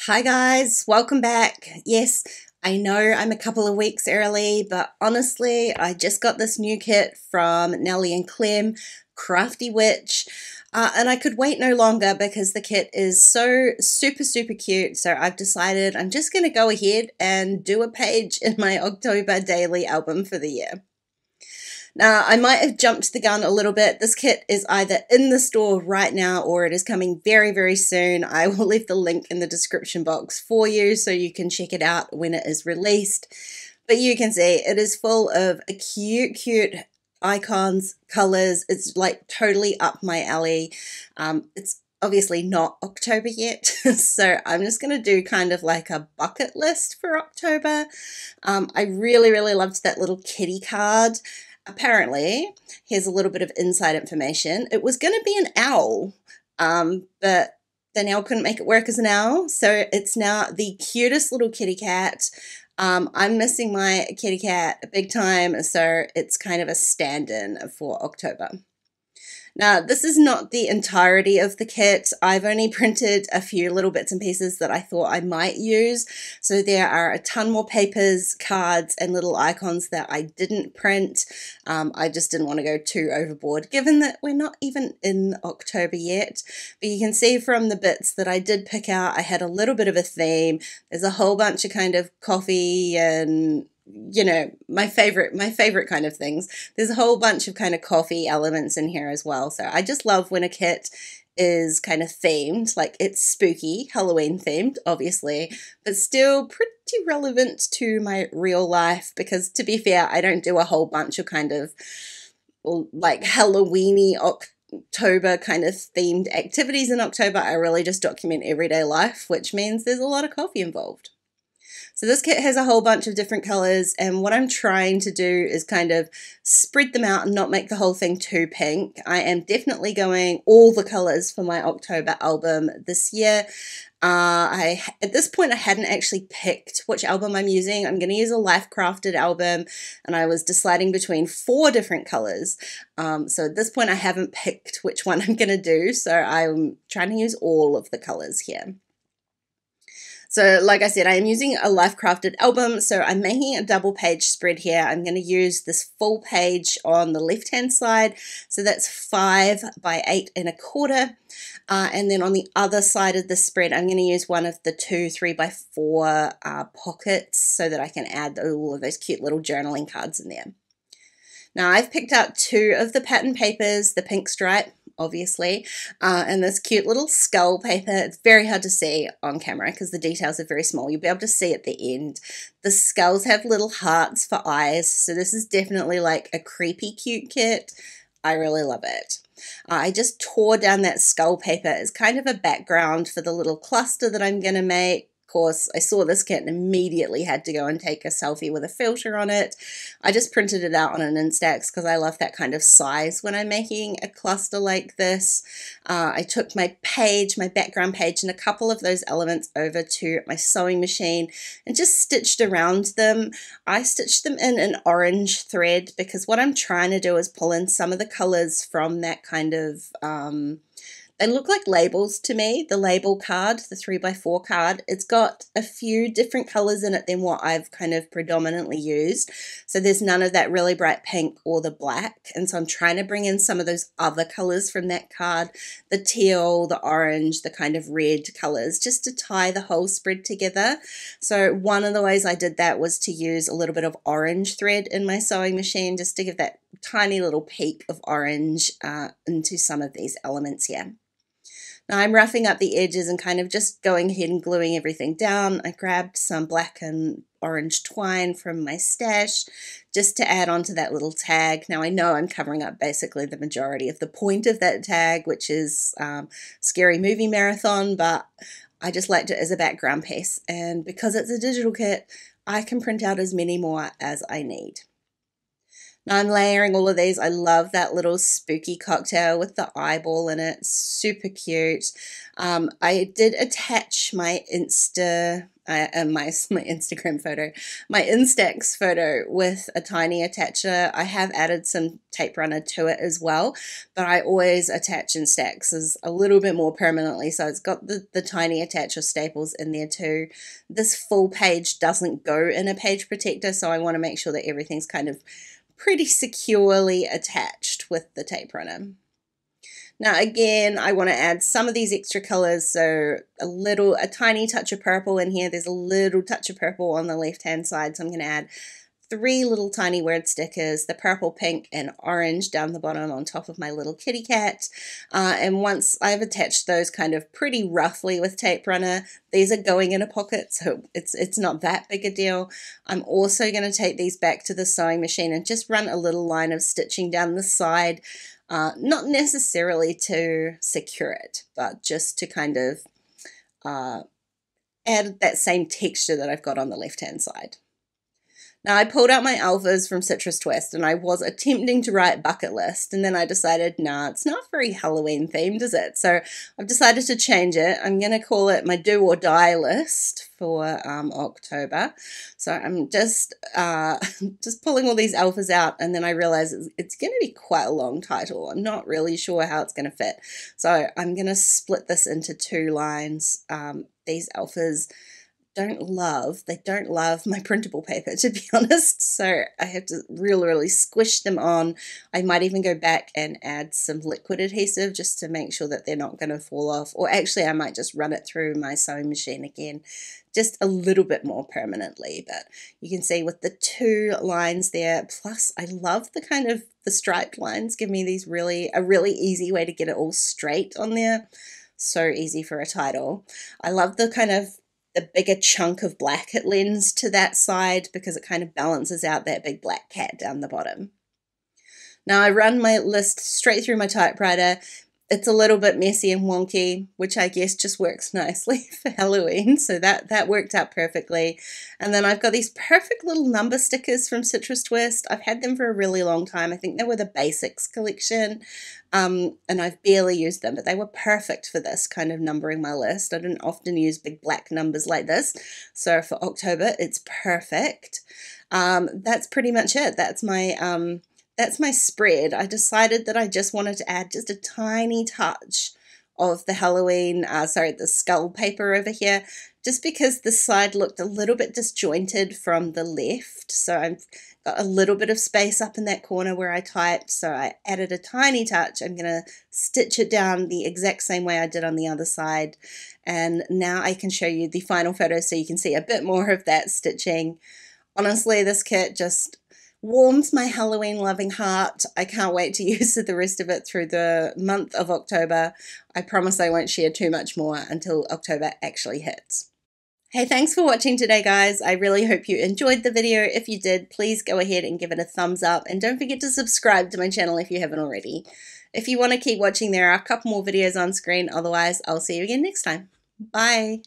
Hi guys, welcome back. Yes, I know I'm a couple of weeks early, but honestly, I just got this new kit from Nelly and Clem, Crafty Witch, and I could wait no longer because the kit is so super cute. So I've decided I'm just going to go ahead and do a page in my October daily album for the year. Now, I might have jumped the gun a little bit. This kit is either in the store right now or it is coming very soon. I will leave the link in the description box for you so you can check it out when it is released. But you can see it is full of cute icons, colors. It's like totally up my alley. It's obviously not October yet, so I'm just going to do kind of like a bucket list for October. I really loved that little kitty card. Apparently, here's a little bit of inside information. It was going to be an owl, but the owl couldn't make it work as an owl, so it's now the cutest little kitty cat. I'm missing my kitty cat big time, so it's kind of a stand-in for October. Now, this is not the entirety of the kit. I've only printed a few little bits and pieces that I thought I might use. So there are a ton more papers, cards, and little icons that I didn't print. I just didn't want to go too overboard, given that we're not even in October yet. But you can see from the bits that I did pick out, I had a little bit of a theme. There's a whole bunch of kind of coffee and my favorite kind of things. There's a whole bunch of kind of coffee elements in here as well. So I just love when a kit is kind of themed, like it's spooky, Halloween themed, obviously, but still pretty relevant to my real life because, to be fair, I don't do a whole bunch of kind of like Halloweeny October kind of themed activities in October. I really just document everyday life, which means there's a lot of coffee involved. So this kit has a whole bunch of different colors, and what I'm trying to do is kind of spread them out and not make the whole thing too pink. I am definitely going all the colors for my October album this year. At this point, I hadn't actually picked which album I'm using. I'm going to use a Life Crafted album, and I was deciding between 4 different colors. So at this point, I haven't picked which one I'm going to do, so I'm trying to use all of the colors here. So like I said, I am using a Life Crafted album, so I'm making a double page spread here. I'm going to use this full page on the left-hand side, so that's 5 by 8 1/4. And then on the other side of the spread, I'm going to use one of the 2 3 by 4 pockets so that I can add all of those cute little journaling cards in there. Now I've picked out 2 of the pattern papers, the pink stripe, obviously, and this cute little skull paper. It's very hard to see on camera because the details are very small. You'll be able to see at the end. The skulls have little hearts for eyes, so this is definitely like a creepy cute kit. I really love it. I just tore down that skull paper as kind of a background for the little cluster that I'm going to make. Course, I saw this kit and immediately had to go and take a selfie with a filter on it. I just printed it out on an Instax because I love that kind of size when I'm making a cluster like this. I took my page, my background page, and a couple of those elements over to my sewing machine and just stitched around them. I stitched them in an orange thread because what I'm trying to do is pull in some of the colors from that kind of they look like labels to me. The label card, the 3 by 4 card, it's got a few different colors in it than what I've kind of predominantly used. So there's none of that really bright pink or the black. And so I'm trying to bring in some of those other colors from that card, the teal, the orange, the kind of red colors, just to tie the whole spread together. So one of the ways I did that was to use a little bit of orange thread in my sewing machine just to give that tiny little peek of orange into some of these elements here. Now I'm roughing up the edges and kind of just going ahead and gluing everything down. I grabbed some black and orange twine from my stash just to add on to that little tag. Now I know I'm covering up basically the majority of the point of that tag, which is Scary Movie Marathon, but I just liked it as a background piece. And because it's a digital kit, I can print out as many more as I need. Now I'm layering all of these. I love that little spooky cocktail with the eyeball in it. Super cute. I did attach my Insta my Instagram photo, my Instax photo with a tiny attacher. I have added some tape runner to it as well, but I always attach Instaxes a little bit more permanently, so it's got the tiny attacher staples in there too. This full page doesn't go in a page protector, so I want to make sure that everything's kind of pretty securely attached with the tape runner. Now again, I want to add some of these extra colors, so a tiny touch of purple in here. There's a little touch of purple on the left hand side, so I'm going to add 3 little tiny word stickers, the purple, pink, and orange down the bottom on top of my little kitty cat. And once I've attached those kind of pretty roughly with tape runner, these are going in a pocket, so it's not that big a deal. I'm also going to take these back to the sewing machine and just run a little line of stitching down the side. Not necessarily to secure it, but just to kind of add that same texture that I've got on the left-hand side. Now, I pulled out my alphas from Citrus Twist, and I was attempting to write bucket list, and then I decided, nah, it's not very Halloween themed, is it? So I've decided to change it. I'm going to call it my do or die list for October. So I'm just pulling all these alphas out, and then I realize it's going to be quite a long title. I'm not really sure how it's going to fit. So I'm going to split this into 2 lines. These alphas don't love my printable paper, to be honest, so I have to really squish them on. I might even go back and add some liquid adhesive just to make sure that they're not going to fall off, or actually I might just run it through my sewing machine again just a little bit more permanently. But you can see with the 2 lines there, plus I love the kind of the striped lines, give me these a really easy way to get it all straight on there. So easy for a title. I love the kind of the bigger chunk of black it lends to that side because it kind of balances out that big black cat down the bottom. Now I run my list straight through my typewriter. It's a little bit messy and wonky, which I guess just works nicely for Halloween, so that worked out perfectly. And then I've got these perfect little number stickers from Citrus Twist. I've had them for a really long time. I think they were the Basics collection, and I've barely used them, but they were perfect for this kind of numbering my list. I didn't often use big black numbers like this, so for October it's perfect. That's pretty much it. That's my spread. I decided that I just wanted to add just a tiny touch of the Halloween, the skull paper over here, just because the side looked a little bit disjointed from the left. So I've got a little bit of space up in that corner where I typed, so I added a tiny touch. I'm going to stitch it down the exact same way I did on the other side. And now I can show you the final photo so you can see a bit more of that stitching. Honestly, this kit just warms my Halloween loving heart. I can't wait to use the rest of it through the month of October. I promise I won't share too much more until October actually hits. Hey, thanks for watching today, guys. I really hope you enjoyed the video. If you did, please go ahead and give it a thumbs up, and don't forget to subscribe to my channel if you haven't already. If you want to keep watching, there are a couple more videos on screen. Otherwise, I'll see you again next time. Bye.